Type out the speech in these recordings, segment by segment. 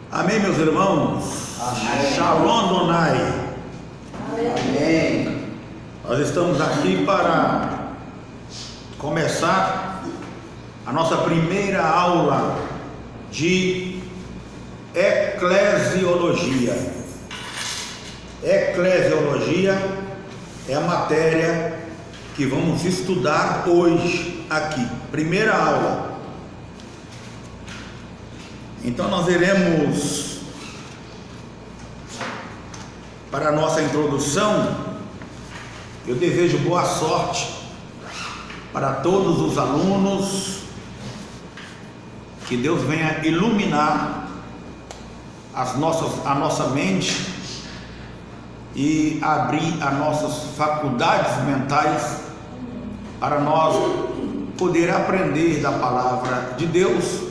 Amém, meus irmãos? Amém. Shalom Donai. Amém. Nós estamos aqui para começar a nossa primeira aula de eclesiologia. Eclesiologia é a matéria que vamos estudar hoje aqui, primeira aula. Então nós iremos, para a nossa introdução, eu desejo boa sorte para todos os alunos, que Deus venha iluminar a nossa mente e abrir as nossas faculdades mentais para nós poder aprender da palavra de Deus,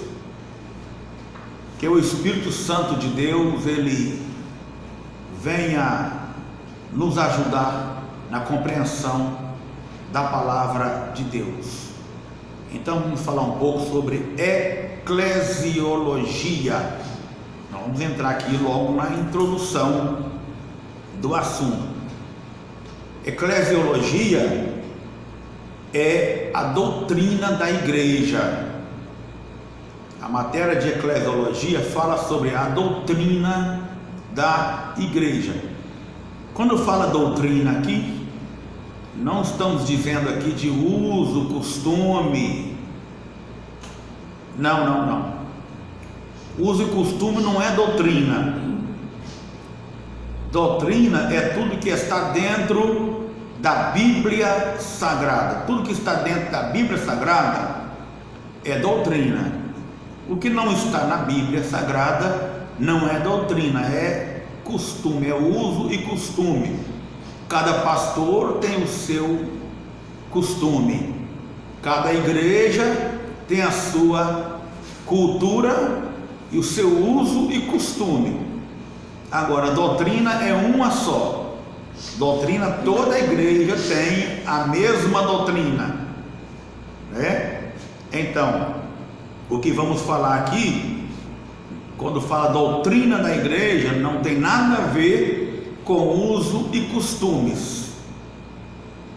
que o Espírito Santo de Deus, ele venha nos ajudar na compreensão da palavra de Deus. Então vamos falar um pouco sobre eclesiologia. Nós vamos entrar aqui logo na introdução do assunto. Eclesiologia é a doutrina da igreja. A matéria de eclesiologia fala sobre a doutrina da igreja. Quando fala doutrina aqui, não estamos dizendo aqui de uso, costume. Não. Uso e costume não é doutrina. Doutrina é tudo que está dentro da Bíblia Sagrada. Tudo que está dentro da Bíblia Sagrada é doutrina. O que não está na Bíblia Sagrada não é doutrina, é costume, é uso e costume. Cada pastor tem o seu costume, cada igreja tem a sua cultura e o seu uso e costume. Agora, doutrina é uma só. Doutrina, toda a igreja tem a mesma doutrina, né? Então, o que vamos falar aqui, quando fala doutrina da igreja, não tem nada a ver com uso e costumes.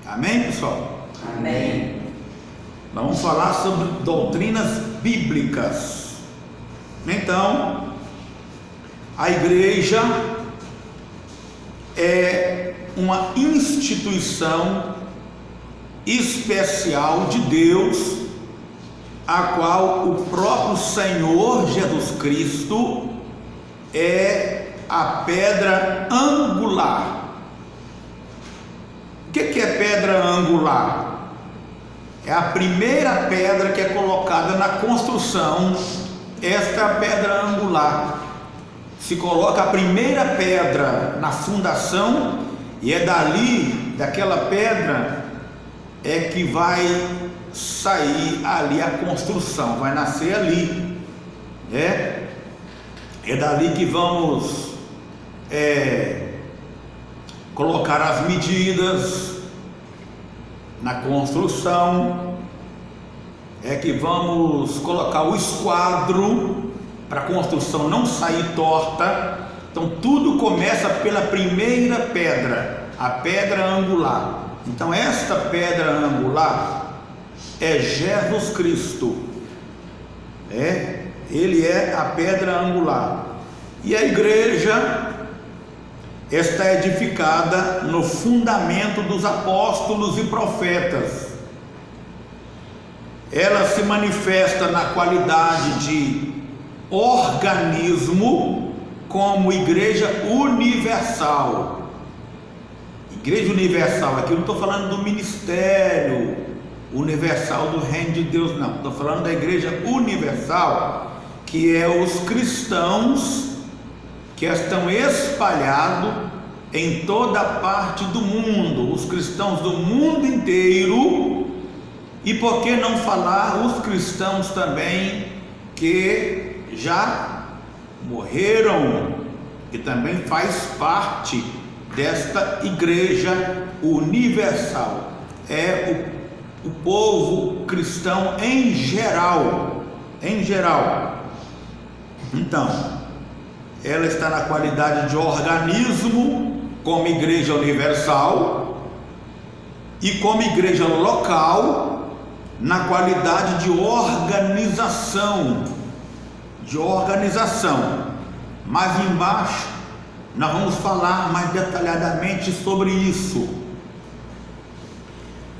Amém, pessoal? Amém. Nós vamos falar sobre doutrinas bíblicas. Então, a igreja é uma instituição especial de Deus, a qual o próprio Senhor Jesus Cristo é a pedra angular. O que é pedra angular? É a primeira pedra que é colocada na construção. Esta é a pedra angular. Se coloca a primeira pedra na fundação, e é dali, daquela pedra, é que vai sair ali a construção, vai nascer ali, é dali que vamos colocar as medidas na construção, é que vamos colocar o esquadro para a construção não sair torta. Então tudo começa pela primeira pedra, a pedra angular. Então esta pedra angular é Jesus Cristo, ele é a pedra angular. E a igreja está edificada no fundamento dos apóstolos e profetas. Ela se manifesta na qualidade de organismo como igreja universal. Igreja universal, aqui eu não estou falando do ministério universal do reino de Deus, não. Estou falando da igreja universal, que é os cristãos que estão espalhados em toda parte do mundo, os cristãos do mundo inteiro. E por que não falar os cristãos também que já morreram, que também faz parte desta igreja universal, é o povo cristão em geral. Então, ela está na qualidade de organismo, como igreja universal, e como igreja local, na qualidade de organização. Mais embaixo nós vamos falar mais detalhadamente sobre isso.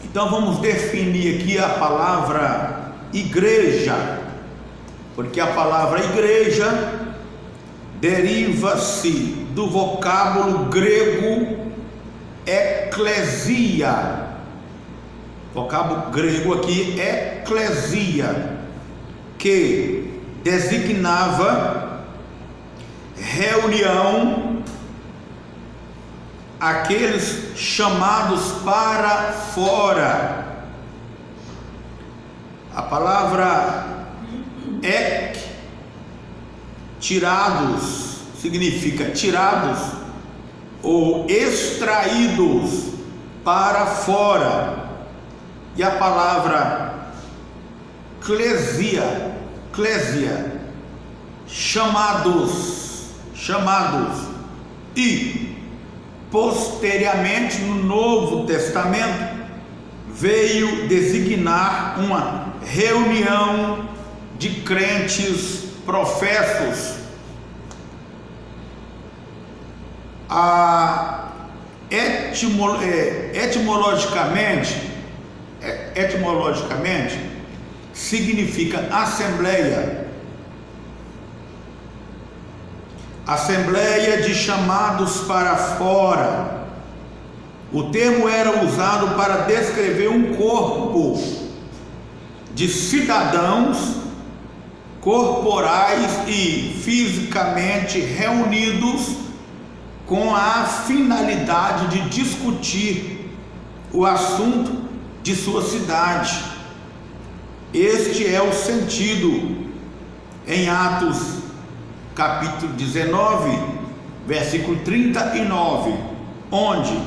Então vamos definir aqui a palavra igreja, porque a palavra igreja deriva-se do vocábulo grego eclesia. O vocábulo grego aqui, eclesia, que designava reunião, aqueles chamados para fora. A palavra ek, tirados, significa tirados ou extraídos para fora. E a palavra clesia, chamados, e posteriormente no Novo Testamento veio designar uma reunião de crentes professos. Etimologicamente significa assembleia de chamados para fora. O termo era usado para descrever um corpo de cidadãos corporais e fisicamente reunidos com a finalidade de discutir o assunto de sua cidade. Este é o sentido em Atos capítulo 19, versículo 39, onde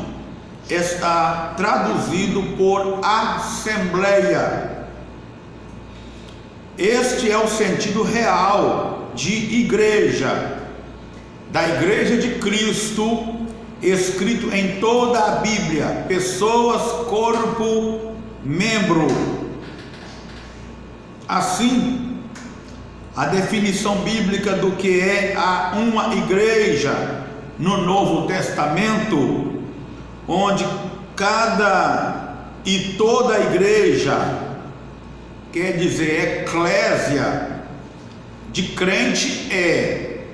está traduzido por assembleia. Este é o sentido real de igreja, da igreja de Cristo, escrito em toda a Bíblia: pessoas, corpo, membro. Assim, a definição bíblica do que é uma igreja no Novo Testamento, onde cada e toda a igreja, quer dizer eclésia, de crente, é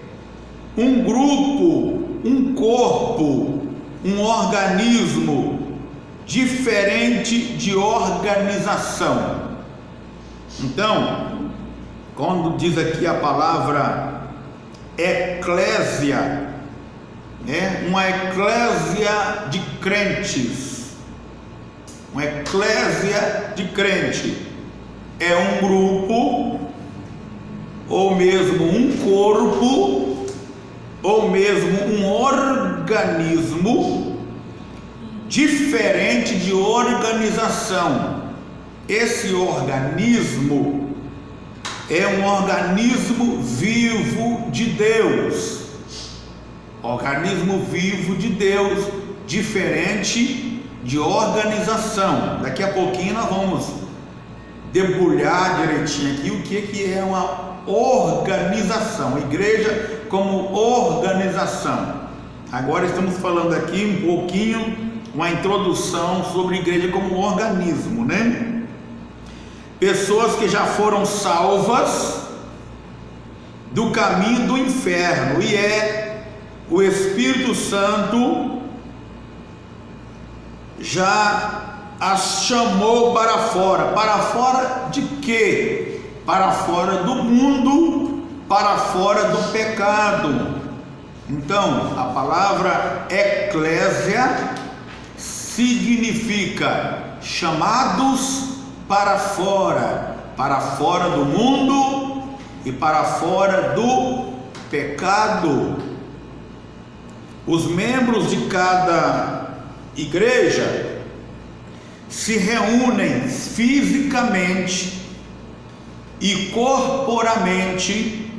um grupo, um corpo, um organismo diferente de organização. Então, quando diz aqui a palavra eclésia, uma eclésia de crentes, uma eclésia de crente é um grupo, ou mesmo um corpo, ou mesmo um organismo diferente de organização. Esse organismo é um organismo vivo de Deus, organismo vivo de Deus, diferente de organização. Daqui a pouquinho nós vamos debulhar direitinho aqui o que é uma organização, igreja como organização. Agora estamos falando aqui um pouquinho, uma introdução sobre igreja como organismo, né? Pessoas que já foram salvas do caminho do inferno, e o Espírito Santo já as chamou para fora de quê? Para fora do mundo, para fora do pecado. Então, a palavra eclésia significa chamados para fora do mundo e para fora do pecado. Os membros de cada igreja se reúnem fisicamente e corporalmente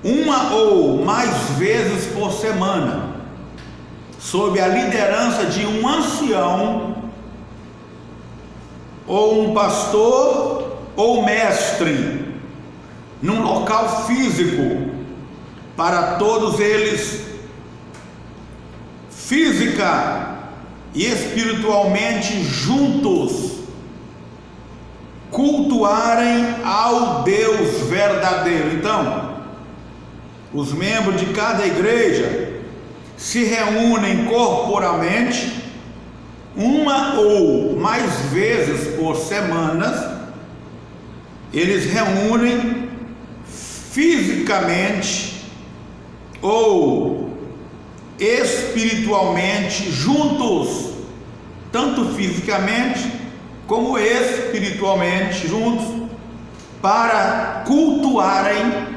uma ou mais vezes por semana, sob a liderança de um ancião, ou um pastor ou mestre, num local físico, para todos eles, física e espiritualmente juntos, cultuarem ao Deus verdadeiro. Então, os membros de cada igreja se reúnem corporalmente uma ou mais vezes por semana. Eles reúnem fisicamente ou espiritualmente juntos, tanto fisicamente como espiritualmente juntos, para cultuarem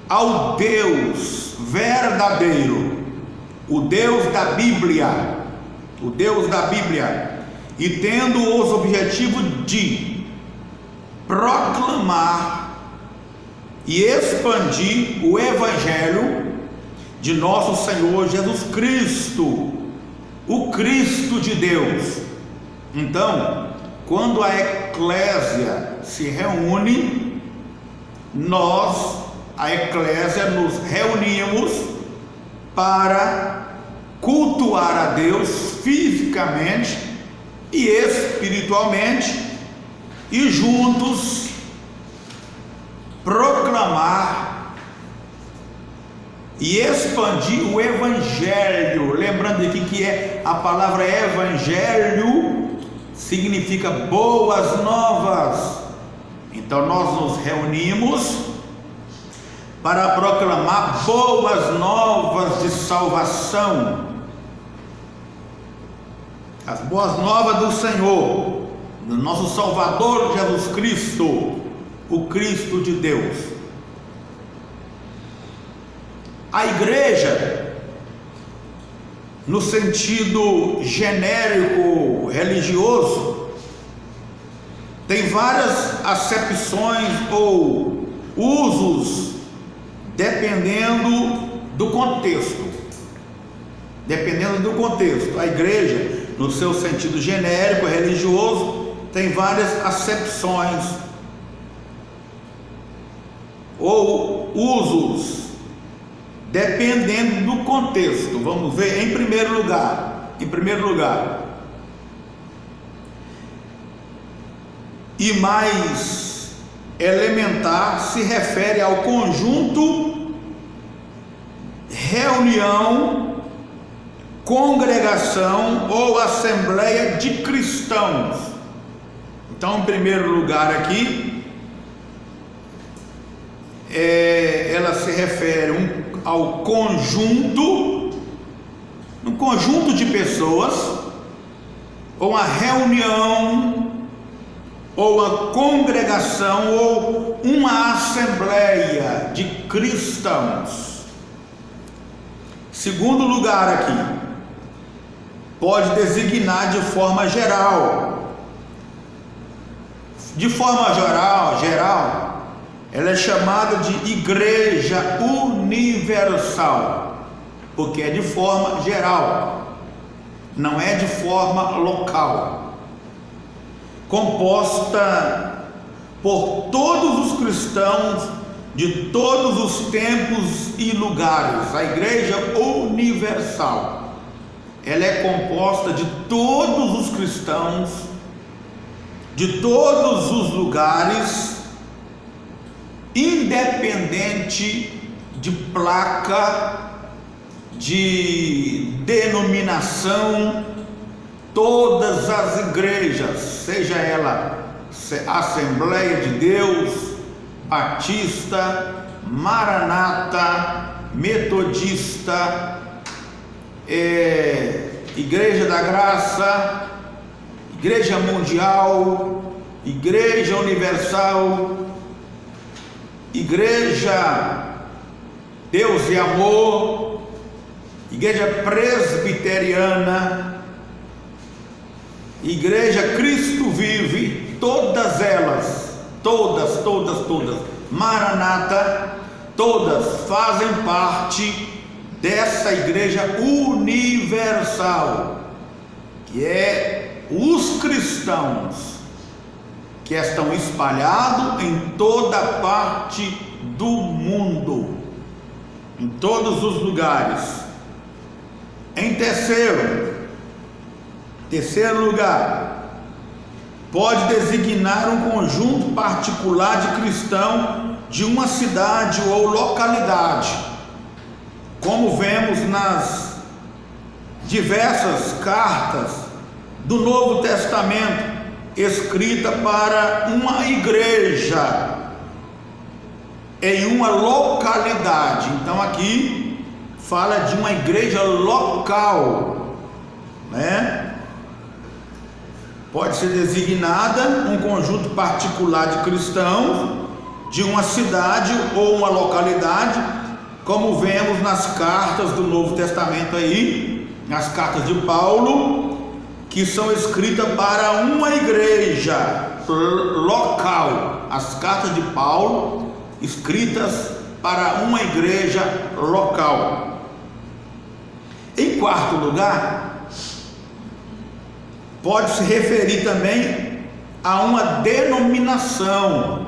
ao Deus verdadeiro, o Deus da Bíblia, o Deus da Bíblia, e tendo os objetivos de proclamar e expandir o Evangelho de nosso Senhor Jesus Cristo, o Cristo de Deus. Então, quando a eclésia se reúne, nós, a eclésia, nos reunimos para cultuar a Deus fisicamente e espiritualmente, e juntos proclamar e expandir o Evangelho. Lembrando aqui que a palavra Evangelho significa boas novas. Então nós nos reunimos para proclamar boas novas de salvação, as boas novas do Senhor, do nosso Salvador Jesus Cristo, o Cristo de Deus. A igreja, no sentido genérico religioso, tem várias acepções ou usos, dependendo do contexto. Dependendo do contexto, a igreja, no seu sentido genérico religioso, tem várias acepções ou usos, dependendo do contexto. Vamos ver. Em primeiro lugar, e mais elementar, se refere ao conjunto, reunião, congregação ou assembleia de cristãos. Então, em primeiro lugar aqui, ela se refere ao conjunto, um conjunto de pessoas, ou uma reunião, ou uma congregação, ou uma assembleia de cristãos. Segundo lugar aqui, pode designar de forma geral. De forma geral, ela é chamada de igreja universal, porque é de forma geral, não é de forma local, composta por todos os cristãos de todos os tempos e lugares. A igreja universal, ela é composta de todos os cristãos de todos os lugares, independente de placa, de denominação. Todas as igrejas, seja ela Assembleia de Deus, Batista, Maranata, Metodista, Igreja da Graça, Igreja Mundial, Igreja Universal, Igreja Deus e Amor, Igreja Presbiteriana, Igreja Cristo Vive, todas elas, todas, Maranata, todas fazem parte dessa igreja universal, que é os cristãos que estão espalhados em toda parte do mundo, em todos os lugares. Em terceiro lugar, pode designar um conjunto particular de cristãos de uma cidade ou localidade, como vemos nas diversas cartas do Novo Testamento escrita para uma igreja em uma localidade. Então aqui fala de uma igreja local, né? Pode ser designada um conjunto particular de cristãos de uma cidade ou uma localidade, como vemos nas cartas do Novo Testamento aí, nas cartas de Paulo, que são escritas para uma igreja local. As cartas de Paulo escritas para uma igreja local. Em quarto lugar, pode se referir também a uma denominação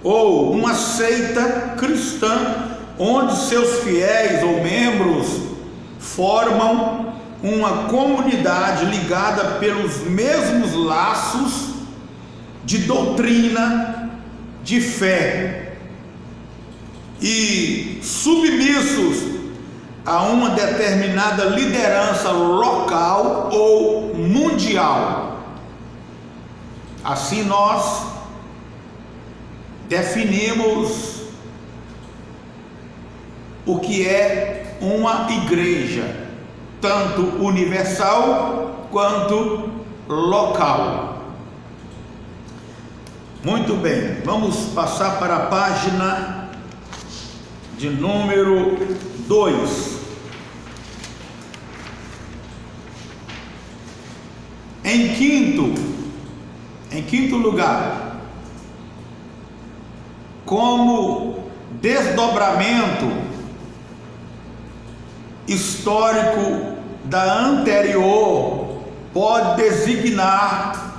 ou uma seita cristã, onde seus fiéis ou membros formam uma comunidade ligada pelos mesmos laços de doutrina, de fé, e submissos a uma determinada liderança local ou mundial. Assim nós definimos o que é uma igreja, tanto universal quanto local. Muito bem, vamos passar para a página de número 2. Em quinto lugar, como desdobramento histórico da anterior, pode designar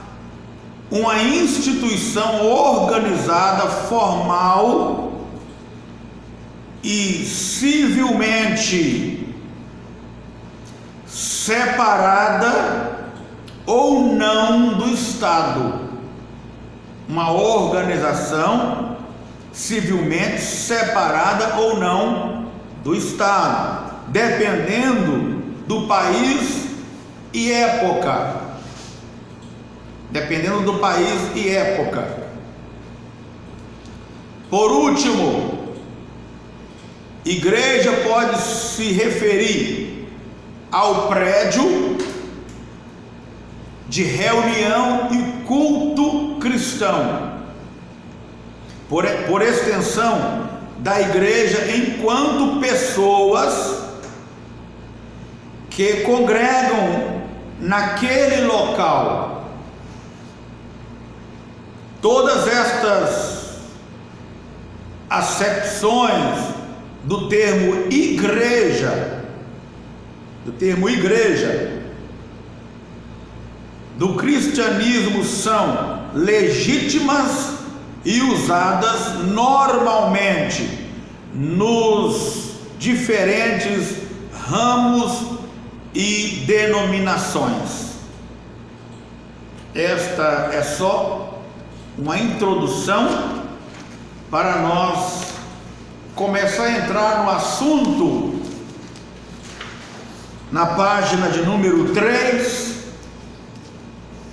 uma instituição organizada, formal e civilmente separada ou não do Estado. Uma organização civilmente separada ou não do Estado, dependendo do país e época. Dependendo do país e época. Por último, igreja pode se referir ao prédio de reunião e culto cristão, por extensão da igreja, enquanto pessoas que congregam naquele local. Todas estas acepções do termo igreja, do cristianismo são legítimas e usadas normalmente nos diferentes ramos e denominações. Esta é só uma introdução para nós começar a entrar no assunto na página de número 3.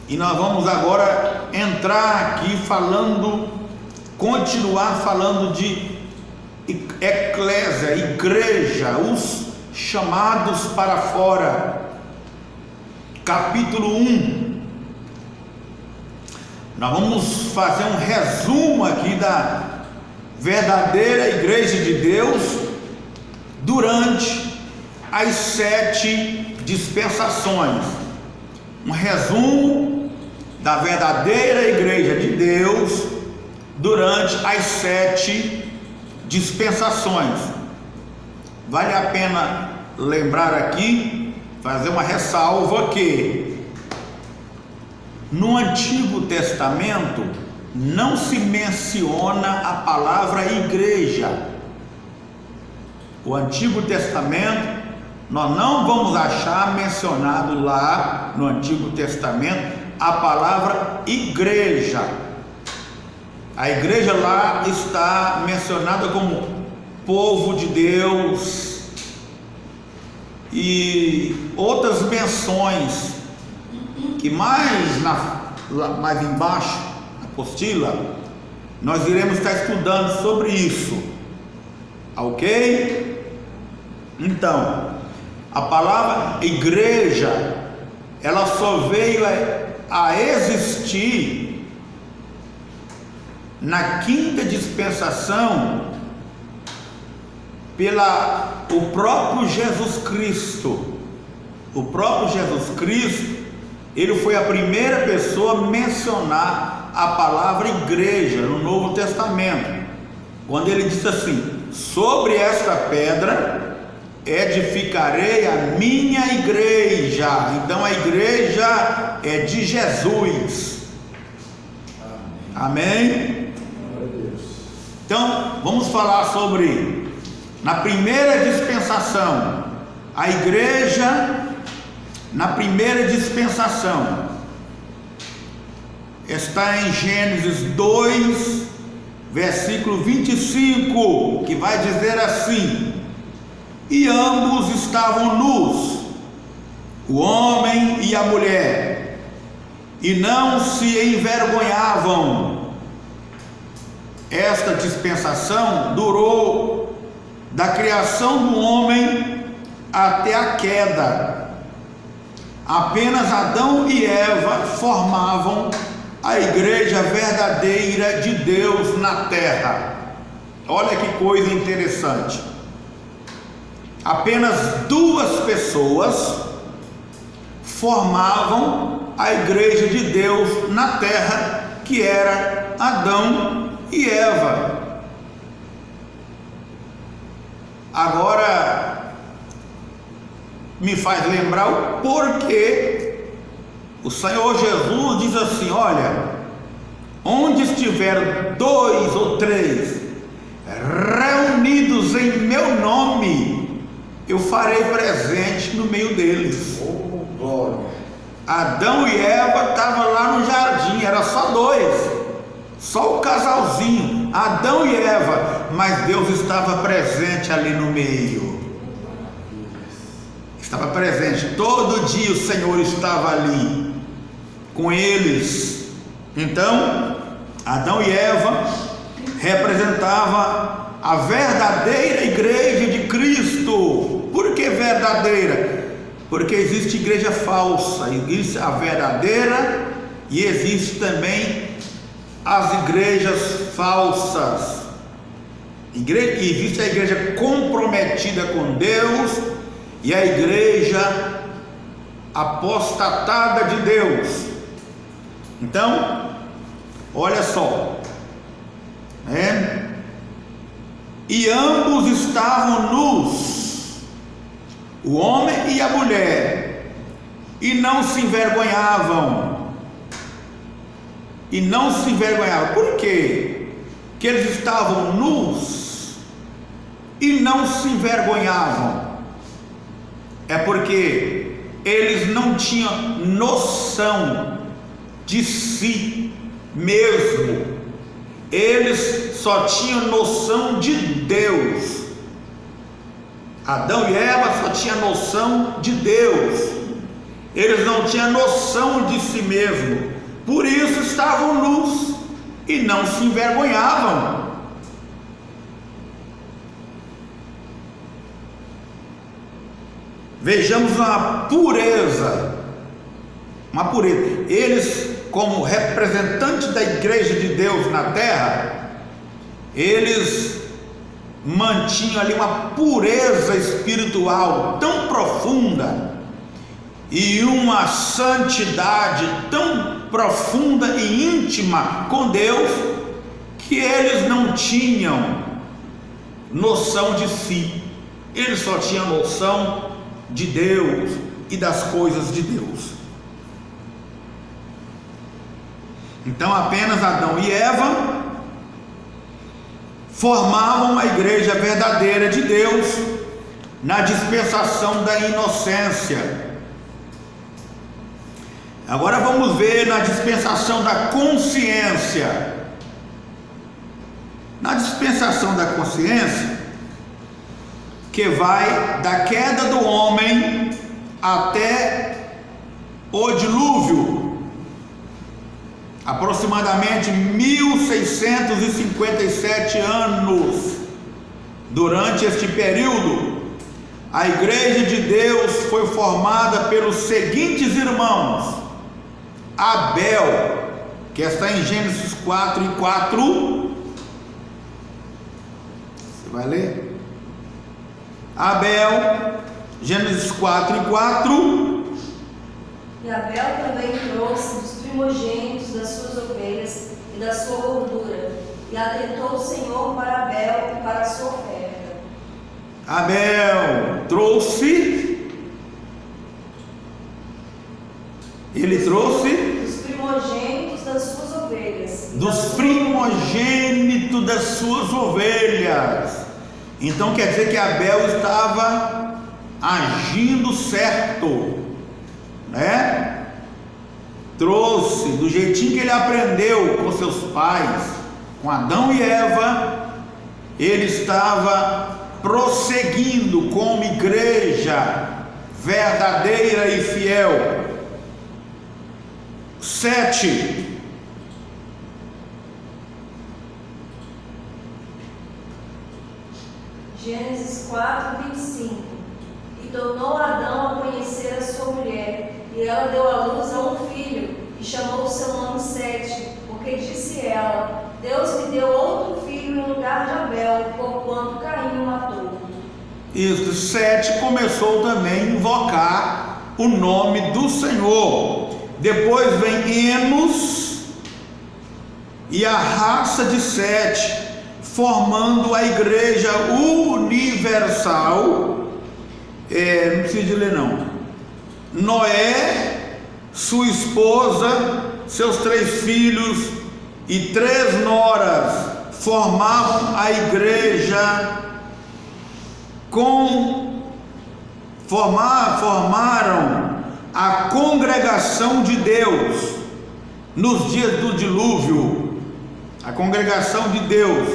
E nós vamos agora entrar aqui continuar falando de eclésia, igreja, os chamados para fora. Capítulo 1. Nós vamos fazer um resumo aqui da verdadeira igreja de Deus durante as 7 dispensações. Um resumo da verdadeira igreja de Deus durante as 7 dispensações. Vale a pena lembrar aqui, fazer uma ressalva que no Antigo Testamento não se menciona a palavra igreja. O Antigo Testamento nós não vamos achar mencionado lá no Antigo Testamento a palavra igreja. A igreja lá está mencionada como povo de Deus e outras menções que mais embaixo na apostila nós iremos estar estudando sobre isso, ok? Então, a palavra igreja ela só veio a existir na quinta dispensação o próprio Jesus Cristo. O próprio Jesus Cristo, ele foi a primeira pessoa a mencionar a palavra igreja no Novo Testamento, quando ele disse assim: sobre esta pedra edificarei a minha igreja. Então a igreja é de Jesus. Amém? Então vamos falar sobre, na primeira dispensação, a igreja na primeira dispensação está em Gênesis 2, versículo 25, que vai dizer assim: e ambos estavam nus, o homem e a mulher, e não se envergonhavam. Esta dispensação durou da criação do homem até a queda. Apenas Adão e Eva formavam a igreja verdadeira de Deus na terra. Olha que coisa interessante. Apenas duas pessoas formavam a igreja de Deus na terra, que era Adão e Eva. Agora me faz lembrar o porquê o Senhor Jesus diz assim: olha, onde estiver 2 ou 3 reunidos em meu nome, eu farei presente no meio deles. Oh, glória. Adão e Eva estavam lá no jardim, era só 2, só o casalzinho, Adão e Eva, mas Deus estava presente ali no meio. Estava presente, todo dia o Senhor estava ali com eles. Então, Adão e Eva representavam a verdadeira igreja de Cristo. Por que verdadeira? Porque existe igreja falsa, existe a verdadeira e existe também as igrejas falsas. Existe a igreja comprometida com Deus e a igreja apostatada de Deus. Então, olha só, né? E ambos estavam nus, o homem e a mulher, e não se envergonhavam. E não se envergonhavam. Por quê? Que eles estavam nus e não se envergonhavam. É porque eles não tinham noção de si mesmo. Eles só tinham noção de Deus. Adão e Eva só tinham noção de Deus. Eles não tinham noção de si mesmo. Por isso estavam nus e não se envergonhavam. Vejamos uma pureza. Eles, como representantes da igreja de Deus na terra, eles mantinham ali uma pureza espiritual tão profunda e uma santidade tão profunda e íntima com Deus, que eles não tinham noção de si, ele só tinha noção de Deus e das coisas de Deus. Então apenas Adão e Eva formavam a igreja verdadeira de Deus na dispensação da inocência. Agora vamos ver na dispensação da consciência. Na dispensação da consciência, que vai da queda do homem até o dilúvio, aproximadamente 1657 anos. Durante este período, a igreja de Deus foi formada pelos seguintes irmãos: Abel, que está em Gênesis 4:4. Você vai ler? Abel, Gênesis 4:4. E Abel também trouxe dos primogênitos das suas ovelhas e da sua gordura, e atentou o Senhor para Abel e para a sua oferta. Abel trouxe, ele trouxe dos primogênitos das suas ovelhas. dos primogênitos das suas ovelhas. Então quer dizer que Abel estava agindo certo, né? Trouxe do jeitinho que ele aprendeu com seus pais, com Adão e Eva. Ele estava prosseguindo como igreja verdadeira e fiel. 7. Gênesis 4:25. E tornou Adão a conhecer a sua mulher, e ela deu à luz a um filho, e chamou o seu nome Sete, porque disse ela: Deus me deu outro filho em lugar de Abel, porquanto Caim o matou. Isso, Sete começou também a invocar o nome do Senhor. Depois vem Enos e a raça de Sete, formando a igreja universal. Não precisa de ler não. Noé, sua esposa, seus 3 filhos e 3 noras formavam a igreja formaram a congregação de Deus nos dias do dilúvio. A congregação de Deus,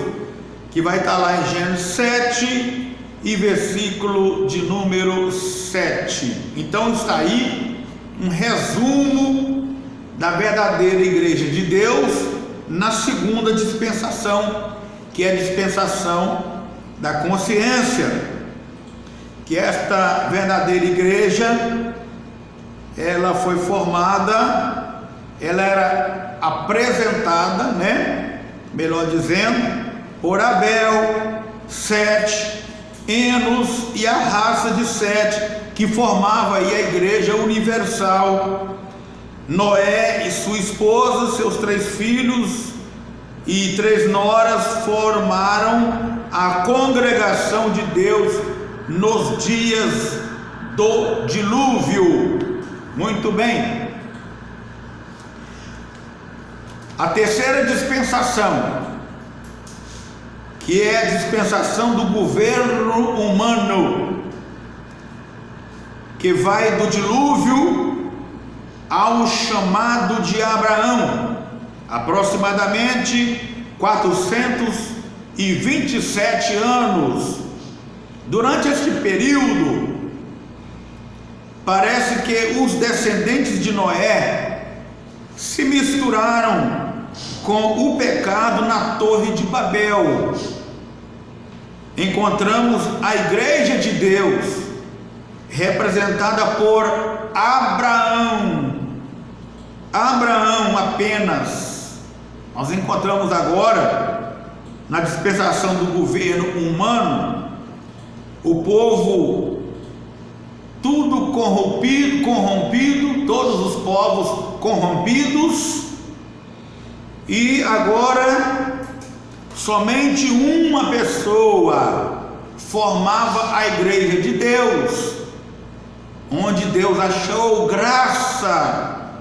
que vai estar lá em Gênesis 7 e versículo de número 7. Então está aí um resumo da verdadeira igreja de Deus na segunda dispensação, que é a dispensação da consciência. Que esta verdadeira igreja, ela foi formada, ela era apresentada, né? Melhor dizendo, por Abel, Sete, Enos e a raça de Sete, que formava aí a igreja universal. Noé e sua esposa, seus 3 filhos e 3 noras formaram a congregação de Deus nos dias do dilúvio. Muito bem. A terceira dispensação, que é a dispensação do governo humano, que vai do dilúvio ao chamado de Abraão, aproximadamente 427 anos. Durante este período, parece que os descendentes de Noé se misturaram com o pecado na Torre de Babel. Encontramos a igreja de Deus representada por Abraão apenas. Nós encontramos agora, na dispensação do governo humano, o povo tudo corrompido, todos os povos corrompidos, e agora Somente uma pessoa formava a igreja de Deus, onde Deus achou graça,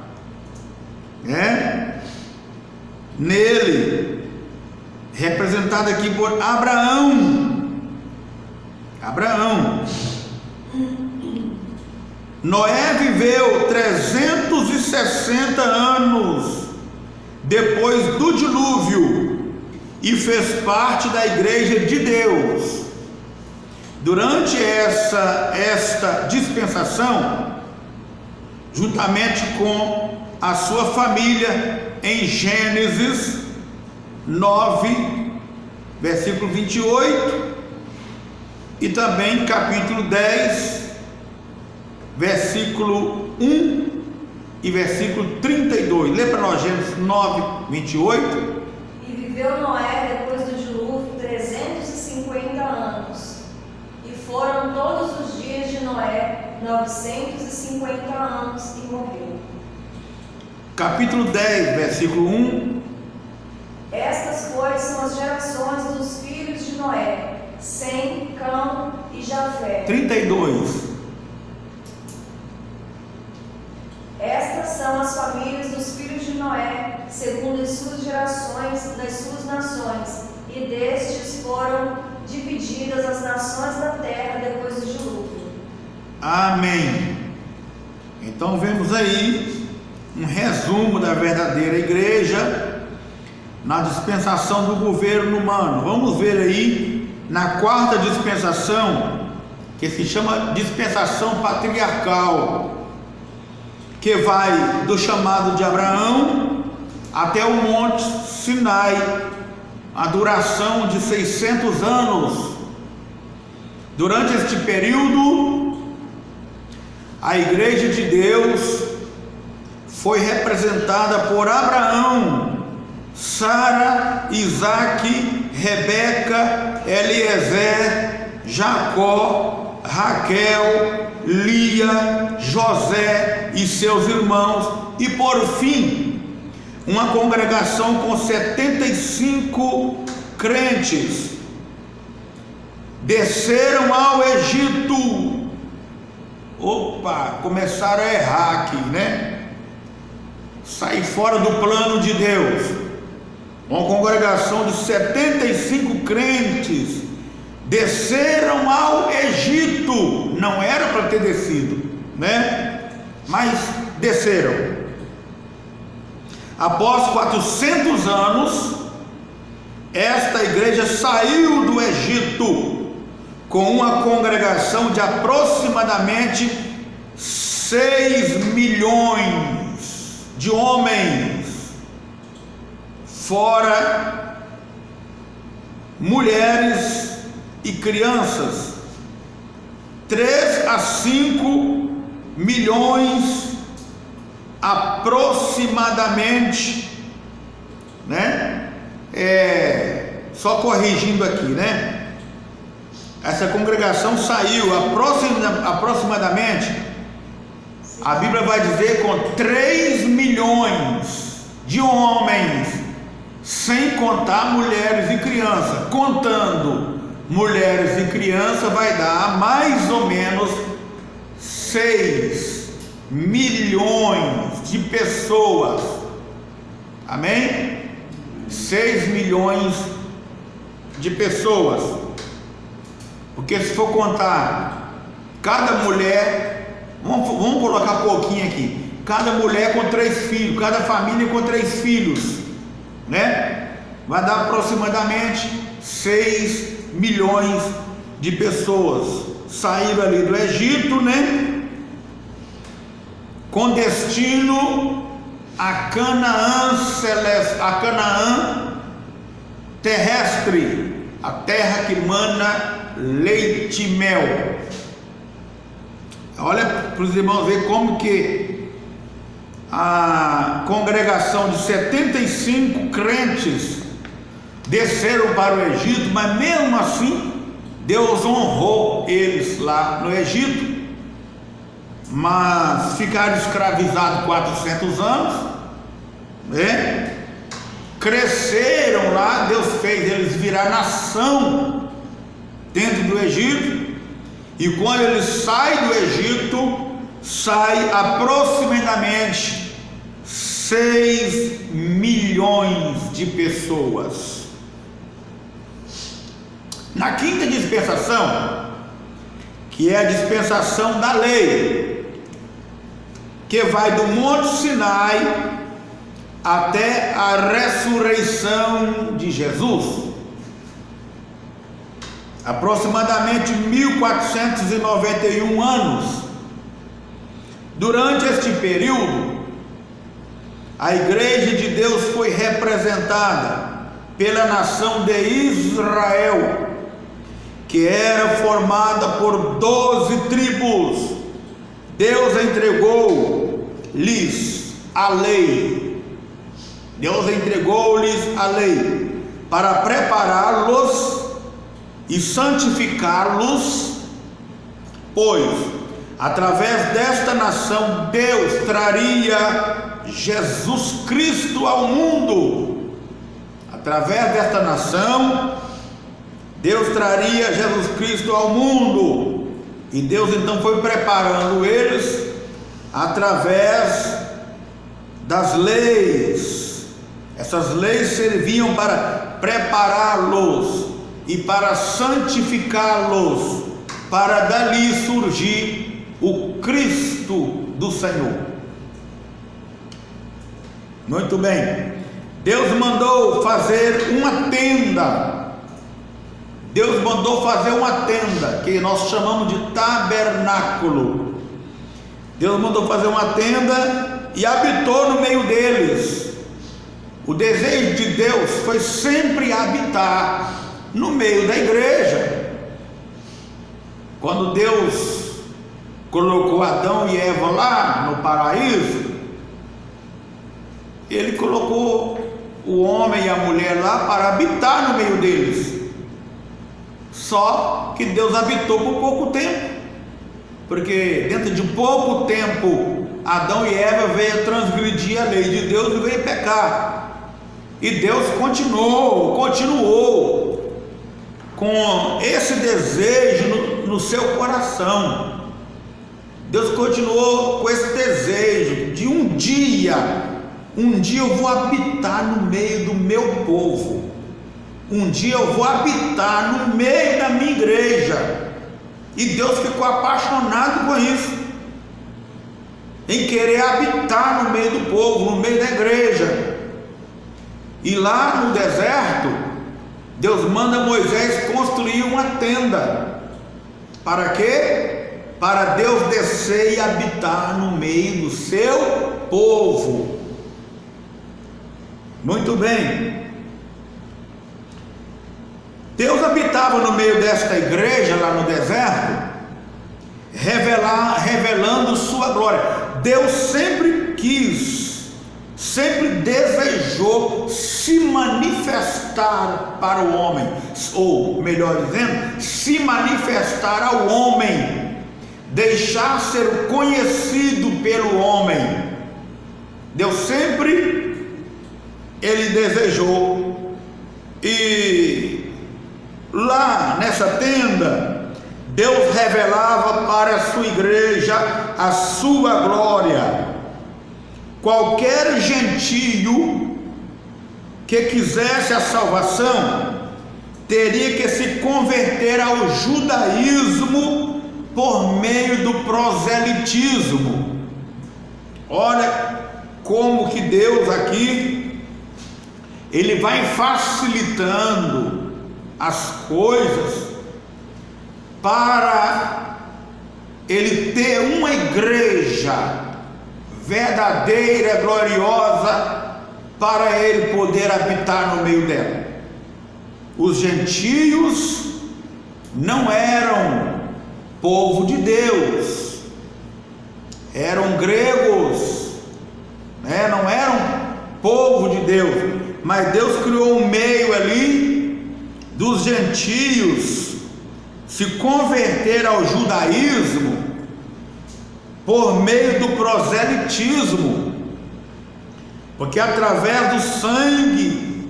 nele, representado aqui por Abraão. Noé viveu 360 anos depois do dilúvio e fez parte da igreja de Deus. Durante esta dispensação, juntamente com a sua família, em Gênesis 9, versículo 28, e também capítulo 10, versículo 1 e versículo 32. Lê para nós Gênesis 9, 28. E viveu Noé depois do dilúvio 350 anos, e foram todos os dias de Noé 950 anos, e morreu. Capítulo 10, versículo 1. Estas, pois, são as gerações dos filhos de Noé: Sem, Cão e Jafé. 32. Estas são as famílias dos filhos de Noé, segundo as suas gerações, nas suas nações, e destes foram divididas as nações da terra depois do dilúvio. Amém. Então vemos aí um resumo da verdadeira igreja na dispensação do governo humano. Vamos ver aí na quarta dispensação, que se chama dispensação patriarcal, que vai do chamado de Abraão até o monte Sinai, a duração de 600 anos. Durante este período, a igreja de Deus foi representada por Abraão, Sara, Isaque, Rebeca, Eliezer, Jacó, Raquel, Lia, José e seus irmãos, e por fim, uma congregação com 75 crentes. Desceram ao Egito. Opa, começaram a errar aqui, Sair fora do plano de Deus. Uma congregação de 75 crentes desceram ao Egito. Não era para ter descido, mas desceram. Após 400 anos, esta igreja saiu do Egito com uma congregação de aproximadamente 6 milhões de homens, fora mulheres e crianças. 3 a 5 milhões aproximadamente, só corrigindo aqui, essa congregação saiu aproximadamente, a Bíblia vai dizer, com 3 milhões de homens, sem contar mulheres e crianças. Contando mulheres e crianças, vai dar mais ou menos 6 milhões de pessoas. Amém? 6 milhões de pessoas. Porque se for contar cada mulher, vamos colocar pouquinho aqui, cada mulher com 3 filhos, cada família com 3 filhos, vai dar aproximadamente 6 milhões de pessoas. Saíram ali do Egito, com destino a Canaã celeste, a Canaã terrestre, a terra que mana leite e mel. Olha para os irmãos ver como que a congregação de 75 crentes desceram para o Egito, mas mesmo assim Deus honrou eles lá no Egito, mas ficaram escravizados 400 anos, cresceram lá, Deus fez eles virar nação dentro do Egito, e quando eles saem do Egito, sai aproximadamente 6 milhões de pessoas. Na quinta dispensação, que é a dispensação da lei, que vai do Monte Sinai até a ressurreição de Jesus, aproximadamente 1491 anos. Durante este período, a Igreja de Deus foi representada pela nação de Israel, que era formada por 12 tribos. Deus entregou-lhes a lei. Deus entregou-lhes a lei para prepará-los e santificá-los, pois através desta nação Deus traria Jesus Cristo ao mundo. Através desta nação Deus traria Jesus Cristo ao mundo, e Deus então foi preparando eles através das leis. Essas leis serviam para prepará-los e para santificá-los, para dali surgir o Cristo do Senhor. Muito bem. Deus mandou fazer uma tenda. Deus mandou fazer uma tenda, que nós chamamos de tabernáculo. Deus mandou fazer uma tenda e habitou no meio deles. O desejo de Deus foi sempre habitar no meio da igreja. Quando Deus colocou Adão e Eva lá no paraíso, Ele colocou o homem e a mulher lá para habitar no meio deles. Só que Deus habitou por pouco tempo, porque dentro de pouco tempo Adão e Eva veio transgredir a lei de Deus e veio pecar. E Deus continuou com esse desejo no seu coração. Deus continuou com esse desejo de um dia eu vou habitar no meio do meu povo. Um dia eu vou habitar no meio da minha igreja. E Deus ficou apaixonado com isso, em querer habitar no meio do povo, no meio da igreja. E lá no deserto, Deus manda Moisés construir uma tenda. Para quê? Para Deus descer e habitar no meio do seu povo. Muito bem. Deus habitava no meio desta igreja lá no deserto, revelando sua glória. Deus sempre quis, sempre desejou se manifestar para o homem, ou melhor dizendo, se manifestar ao homem, deixar ser conhecido pelo homem. Deus sempre, Ele desejou. E lá nessa tenda, Deus revelava para a sua igreja a sua glória. Qualquer gentio que quisesse a salvação teria que se converter ao judaísmo por meio do proselitismo. Olha como que Deus aqui, Ele vai facilitando as coisas para Ele ter uma igreja verdadeira, gloriosa, para Ele poder habitar no meio dela. Os gentios não eram povo de Deus, eram gregos, não eram povo de Deus, mas Deus criou um meio ali dos gentios se converter ao judaísmo por meio do proselitismo, porque através do sangue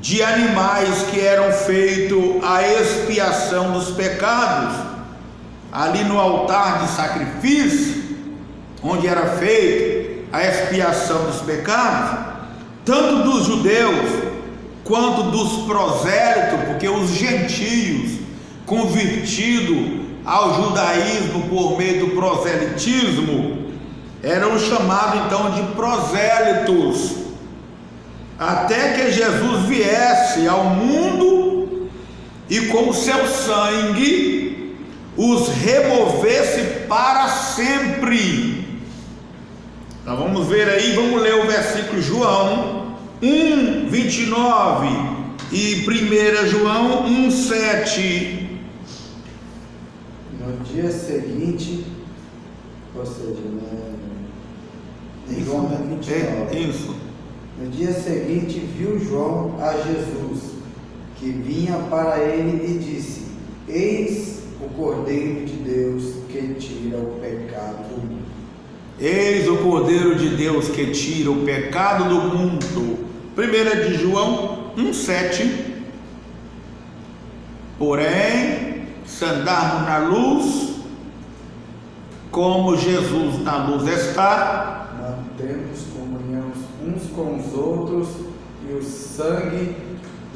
de animais que eram feitos a expiação dos pecados, ali no altar de sacrifício, onde era feita a expiação dos pecados, tanto dos judeus quanto dos prosélitos, porque os gentios convertidos ao judaísmo por meio do proselitismo eram chamados então de prosélitos, até que Jesus viesse ao mundo e com o seu sangue os removesse para sempre. Nós vamos ver aí, vamos ler o versículo João 1:29 e 1 João 1:7. No dia seguinte, ou seja, em João 29. Isso. No dia seguinte viu João a Jesus, que vinha para ele e disse: Eis o Cordeiro de Deus que tira o pecado do mundo. Eis o Cordeiro de Deus que tira o pecado do mundo. 1 de João 1:7. Porém, se andarmos na luz, como Jesus na luz está, mantemos comunhão uns com os outros, e o sangue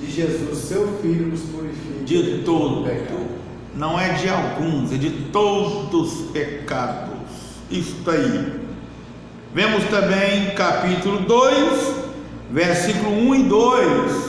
de Jesus, seu Filho, nos purifica de todo pecado. Não é de alguns, é de todos os pecados. Isto aí. Vemos também capítulo 2, versículo 1 e 2.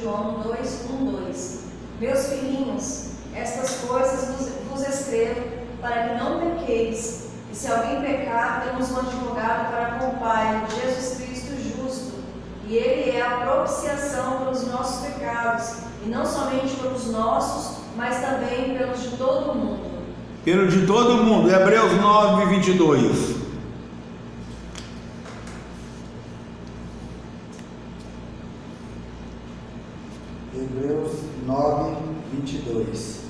João 2:1-2. Meus filhinhos, estas coisas vos escrevo para que não pequeis. E se alguém pecar, temos um advogado para com o Pai, Jesus Cristo justo. E Ele é a propiciação pelos nossos pecados, e não somente pelos nossos, mas também pelos de todo o mundo. Pelo de todo o mundo. Hebreus 9:22. Hebreus 9:22.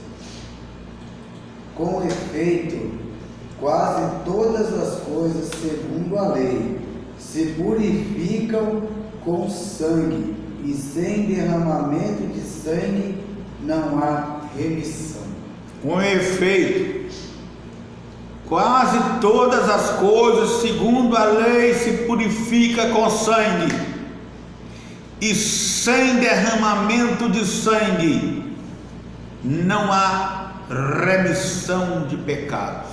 Com efeito, quase todas as coisas segundo a lei se purificam com sangue, e sem derramamento de sangue não há remissão. Com efeito, quase todas as coisas segundo a lei se purifica com sangue, e sem derramamento de sangue não há remissão de pecados.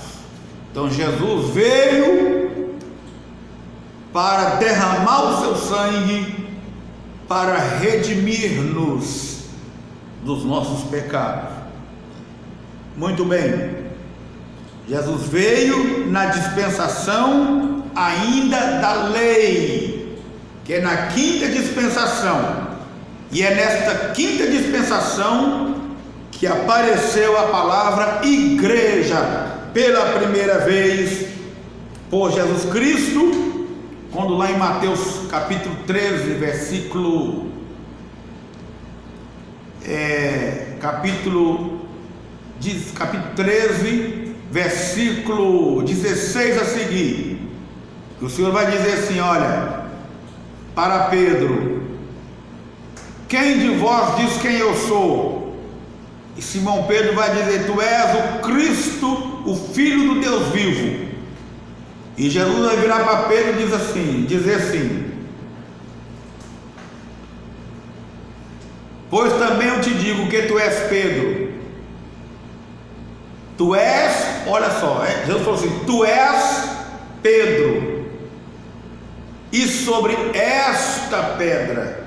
Então Jesus veio para derramar o seu sangue para redimir-nos dos nossos pecados. Muito bem, Jesus veio na dispensação ainda da lei, que é na quinta dispensação, e é nesta quinta dispensação que apareceu a palavra igreja pela primeira vez por Jesus Cristo, quando lá em Mateus capítulo 13, capítulo 13, versículo 16 a seguir, o Senhor vai dizer assim: olha, para Pedro: quem de vós diz quem eu sou? E Simão Pedro vai dizer: tu és o Cristo, o Filho do Deus vivo. E Jesus vai virar para Pedro e dizer assim: pois também eu te digo que tu és Pedro. Tu és, olha só, Jesus falou assim: tu és Pedro, e sobre esta pedra,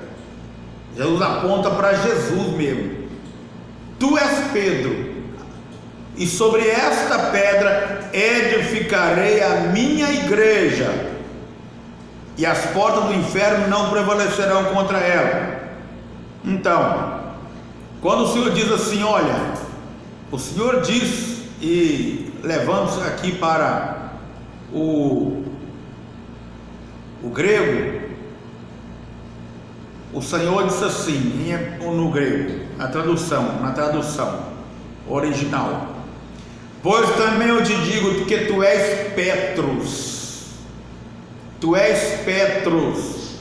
Jesus aponta para Jesus mesmo, tu és Pedro, e sobre esta pedra edificarei a minha igreja, e as portas do inferno não prevalecerão contra ela. Então, quando o Senhor diz assim, olha, o Senhor diz, e levando-se aqui para o grego, o Senhor disse assim, no grego, na tradução original: Pois também eu te digo que tu és Petrus. Tu és Petrus.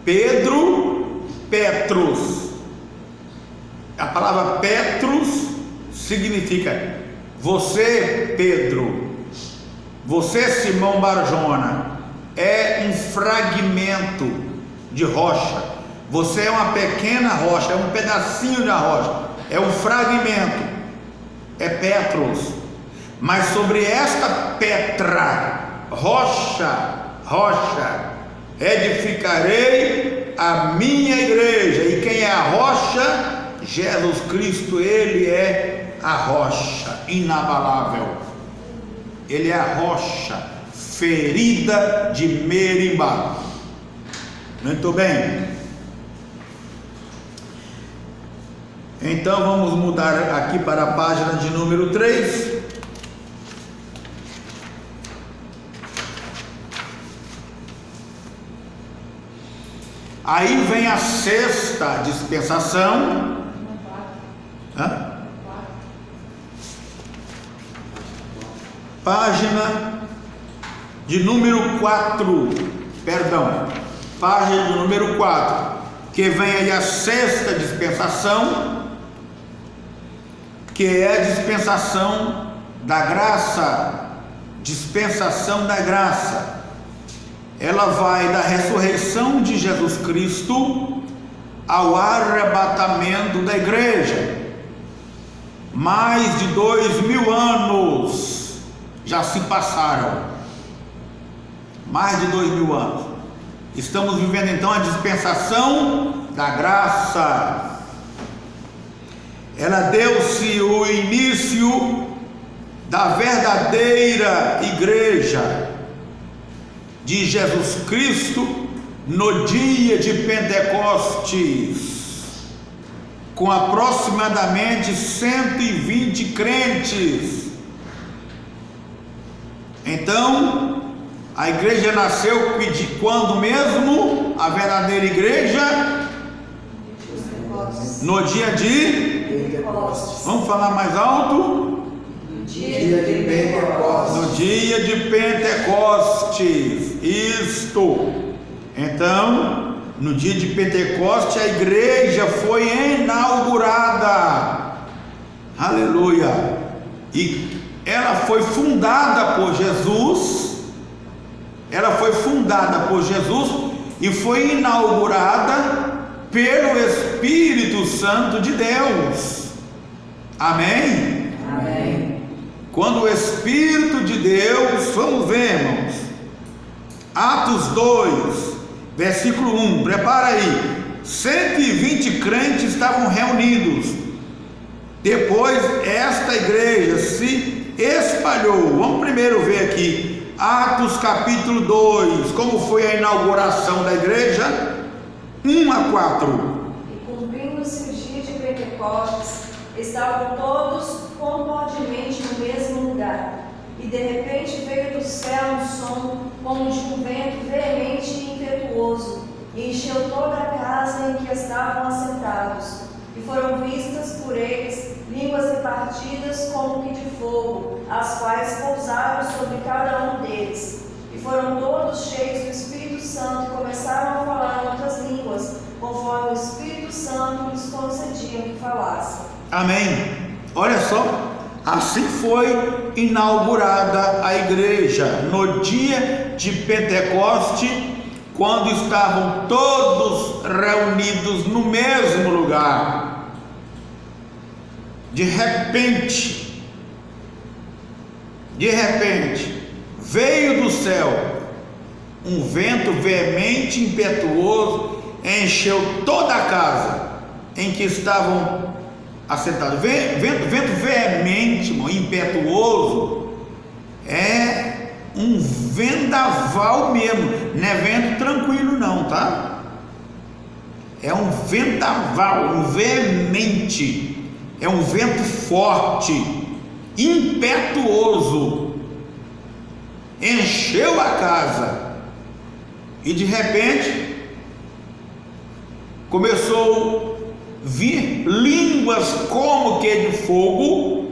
Pedro, Petrus. A palavra Petrus significa você, Pedro. Você, Simão Barjona, é um fragmento de rocha. Você é uma pequena rocha, é um pedacinho da rocha, é um fragmento, é Petrus. Mas sobre esta Petra, rocha, edificarei a minha igreja. E quem é a rocha? Jesus Cristo. Ele é a rocha inabalável. Ele é a rocha ferida de Meribá. Muito bem. Então vamos mudar aqui para a página de número 3. Aí vem a sexta dispensação. Página de número 4. Perdão. Página de número 4. Que vem aí a sexta dispensação, que é a dispensação da graça. Dispensação da graça. Ela vai da ressurreição de Jesus Cristo ao arrebatamento da igreja. Mais de 2000 anos já se passaram. Mais de 2000 anos. Estamos vivendo então a dispensação da graça. Ela deu-se o início da verdadeira igreja de Jesus Cristo no dia de Pentecostes, com aproximadamente 120 crentes. Então, a igreja nasceu quando mesmo? A verdadeira igreja? No dia de Pentecostes. Vamos falar mais alto? No dia de Pentecostes. No dia de Pentecostes. Isto. Então, no dia de Pentecostes, a igreja foi inaugurada. Aleluia. E ela foi fundada por Jesus. Ela foi fundada por Jesus e foi inaugurada pelo Espírito Santo de Deus. Amém? Amém. Quando o Espírito de Deus, vamos ver, irmãos, Atos 2, versículo 1, prepara aí, 120 crentes estavam reunidos. Depois esta igreja se espalhou. Vamos primeiro ver aqui Atos capítulo 2, como foi a inauguração da igreja? 1 a 4. E cumprindo-se o dia de Pentecostes, estavam todos concordemente no mesmo lugar. E de repente veio do céu um som, como de um vento veemente e impetuoso, e encheu toda a casa em que estavam assentados. E foram vistas por eles línguas repartidas como que de fogo, as quais pousaram sobre cada um deles. E foram todos cheios do Espírito Santo e começaram a falar em outras línguas, conforme o Espírito Santo lhes concedia que falassem. Amém. Olha só, assim foi inaugurada a igreja no dia de Pentecoste, quando estavam todos reunidos no mesmo lugar. De repente, veio do céu um vento veemente, impetuoso, encheu toda a casa em que estavam assentados. Vento veemente, impetuoso, é um vendaval mesmo, não é vento tranquilo não, tá? É um vendaval, um veemente. É um vento forte, impetuoso, encheu a casa e de repente começou a vir línguas como que de fogo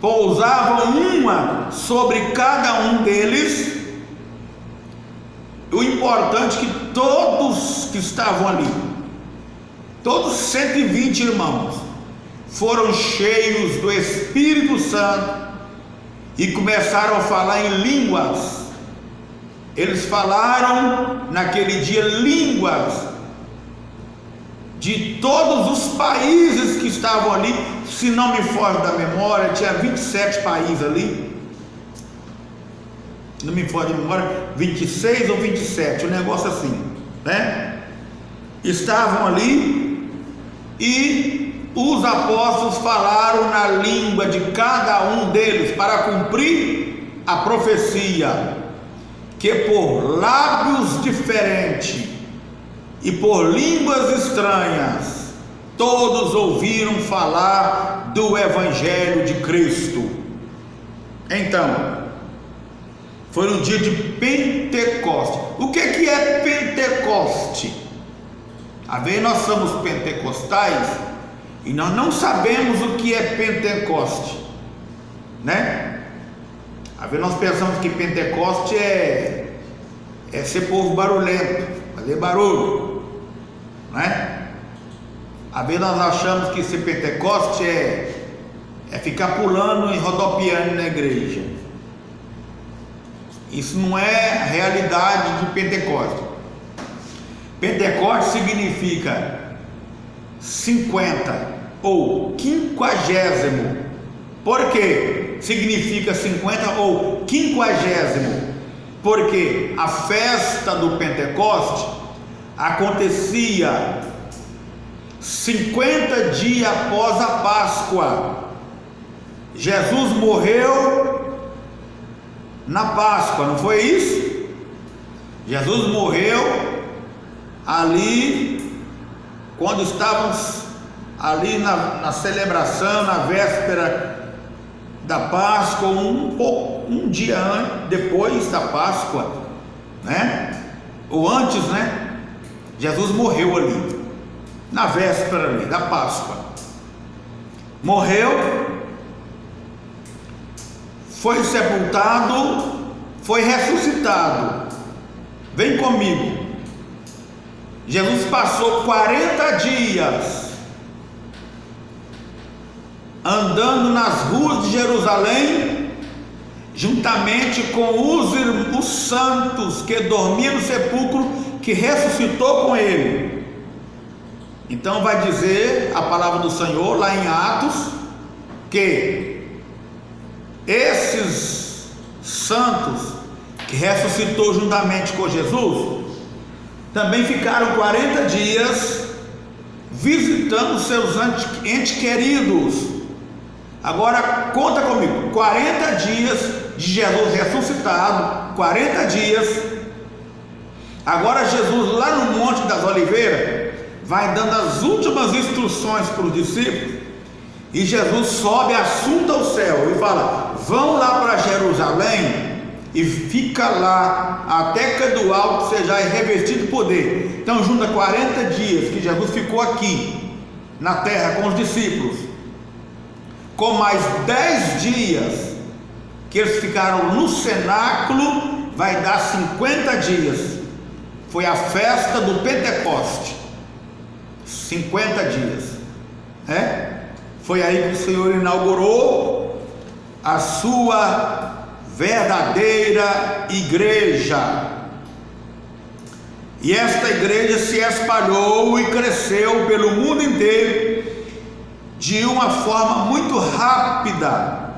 pousavam uma sobre cada um deles. O importante é que todos que estavam ali, todos 120 irmãos, foram cheios do Espírito Santo e começaram a falar em línguas. Eles falaram naquele dia línguas de todos os países que estavam ali. Se não me foge da memória, tinha 27 países ali. Não me foge da memória, 26 ou 27, um negócio assim, né? Estavam ali e os apóstolos falaram na língua de cada um deles para cumprir a profecia, que por lábios diferentes e por línguas estranhas todos ouviram falar do Evangelho de Cristo. Então, foi no dia de Pentecoste. O que é Pentecoste? Às vezes nós somos pentecostais e nós não sabemos o que é Pentecoste, né? Às vezes nós pensamos que Pentecoste é ser povo barulhento, fazer barulho, né? Às vezes nós achamos que ser Pentecoste é ficar pulando e rodopiando na igreja. Isso não é a realidade de Pentecoste. Pentecoste significa 50 ou 50. Por quê? Significa 50 ou 50? Porque a festa do Pentecoste acontecia 50 dias após a Páscoa. Jesus morreu na Páscoa, não foi isso? Jesus morreu ali, quando estávamos ali na celebração, na véspera da Páscoa, um dia depois da Páscoa, né? Ou antes, né? Jesus morreu ali, na véspera ali da Páscoa. Morreu, foi sepultado, foi ressuscitado. Vem comigo. Jesus passou 40 dias andando nas ruas de Jerusalém, juntamente com os santos que dormiam no sepulcro, que ressuscitou com ele. Então vai dizer a palavra do Senhor lá em Atos, que esses santos que ressuscitou juntamente com Jesus também ficaram 40 dias visitando seus entes queridos. Agora conta comigo, 40 dias de Jesus ressuscitado, 40 dias. Agora Jesus lá no Monte das Oliveiras vai dando as últimas instruções para os discípulos, e Jesus sobe assunto ao céu e fala: vão lá para Jerusalém e fica lá até que do alto seja revestido de poder. Então junta 40 dias que Jesus ficou aqui na terra com os discípulos, com mais 10 dias que eles ficaram no cenáculo, vai dar 50 dias. Foi a festa do Pentecoste, 50 dias, né? Foi aí que o Senhor inaugurou a sua verdadeira igreja. E esta igreja se espalhou e cresceu pelo mundo inteiro de uma forma muito rápida.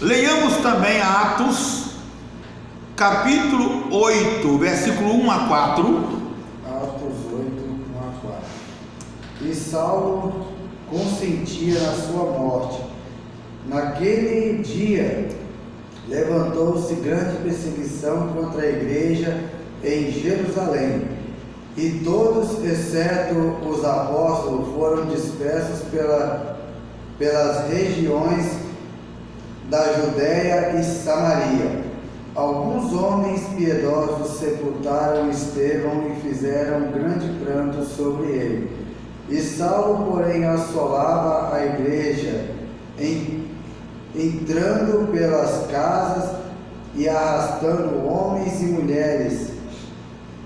Leiamos também Atos, capítulo 8, versículo 1 a 4. Atos 8, 1 a 4. E Saulo consentia na sua morte. Naquele dia levantou-se grande perseguição contra a igreja em Jerusalém, e todos, exceto os apóstolos, foram dispersos pelas regiões da Judéia e Samaria. Alguns homens piedosos sepultaram Estevão e fizeram grande pranto sobre ele. E Saulo, porém, assolava a igreja, entrando pelas casas e arrastando homens e mulheres,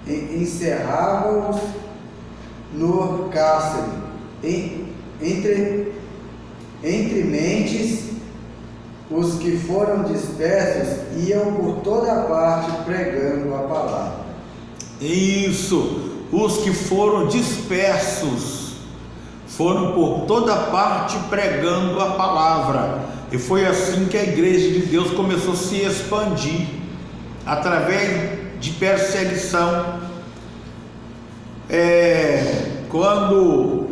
encerravam-os no cárcere. Entre mentes, os que foram dispersos iam por toda parte pregando a palavra. Isso, os que foram dispersos foram por toda parte pregando a palavra. E foi assim que a igreja de Deus começou a se expandir, através de perseguição. Quando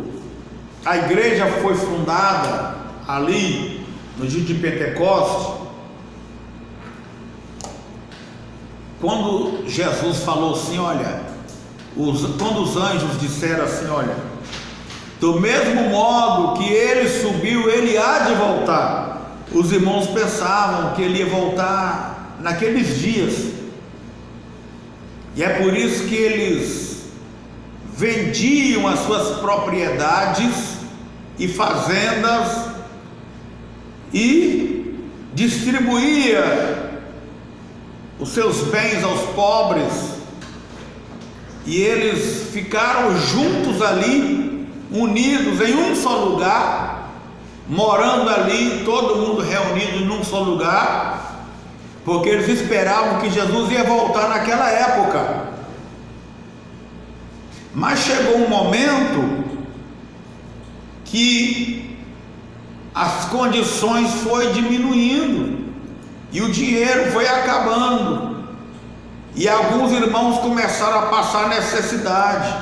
a igreja foi fundada ali no dia de Pentecostes, quando Jesus falou assim, olha, quando os anjos disseram assim, olha, do mesmo modo que ele subiu, ele há de voltar. Os irmãos pensavam que ele ia voltar naqueles dias, e é por isso que eles vendiam as suas propriedades e fazendas e distribuía os seus bens aos pobres, e eles ficaram juntos ali, unidos em um só lugar, morando ali, todo mundo reunido num só lugar, porque eles esperavam que Jesus ia voltar naquela época. Mas chegou um momento que as condições foi diminuindo e o dinheiro foi acabando, e alguns irmãos começaram a passar necessidade.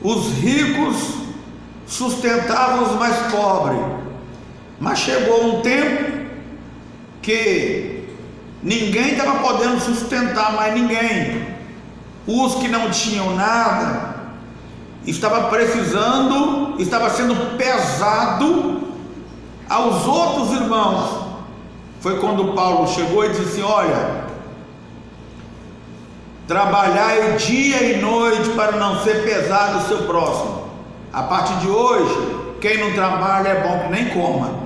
Os ricos sustentavam os mais pobres, mas chegou um tempo que ninguém estava podendo sustentar mais ninguém. Os que não tinham nada estava precisando, estava sendo pesado aos outros irmãos. Foi quando Paulo chegou e disse assim, olha, trabalhai dia e noite para não ser pesado o seu próximo. A partir de hoje, quem não trabalha é bom que nem coma.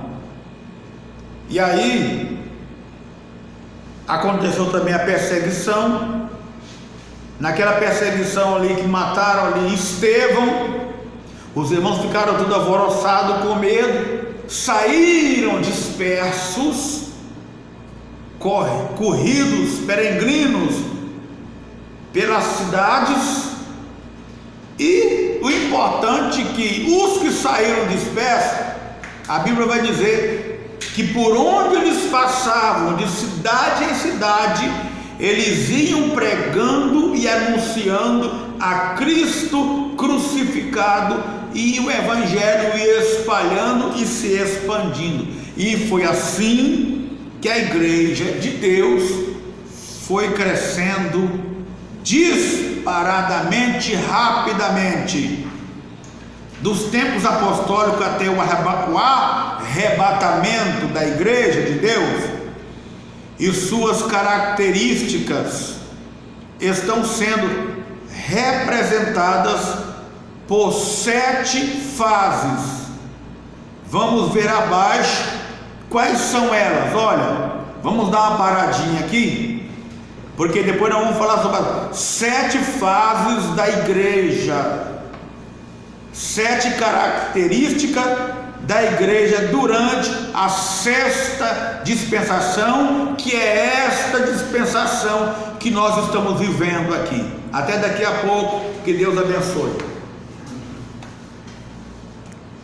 E aí aconteceu também a perseguição. Naquela perseguição ali que mataram ali Estevão, os irmãos ficaram tudo alvoroçados com medo, saíram dispersos, corridos, peregrinos pelas cidades. E o importante é que os que saíram dispersos, a Bíblia vai dizer que por onde eles passavam, de cidade em cidade, eles iam pregando e anunciando a Cristo crucificado, e o Evangelho ia espalhando e se expandindo. E foi assim que a igreja de Deus foi crescendo disparadamente, rapidamente, dos tempos apostólicos até o arrebatamento da igreja de Deus. E suas características estão sendo representadas por 7 fases. Vamos ver abaixo quais são elas. Olha, vamos dar uma paradinha aqui, porque depois nós vamos falar sobre as 7 fases da igreja, 7 características da igreja durante a 6ª dispensação, que é esta dispensação que nós estamos vivendo aqui. Até daqui a pouco, que Deus abençoe.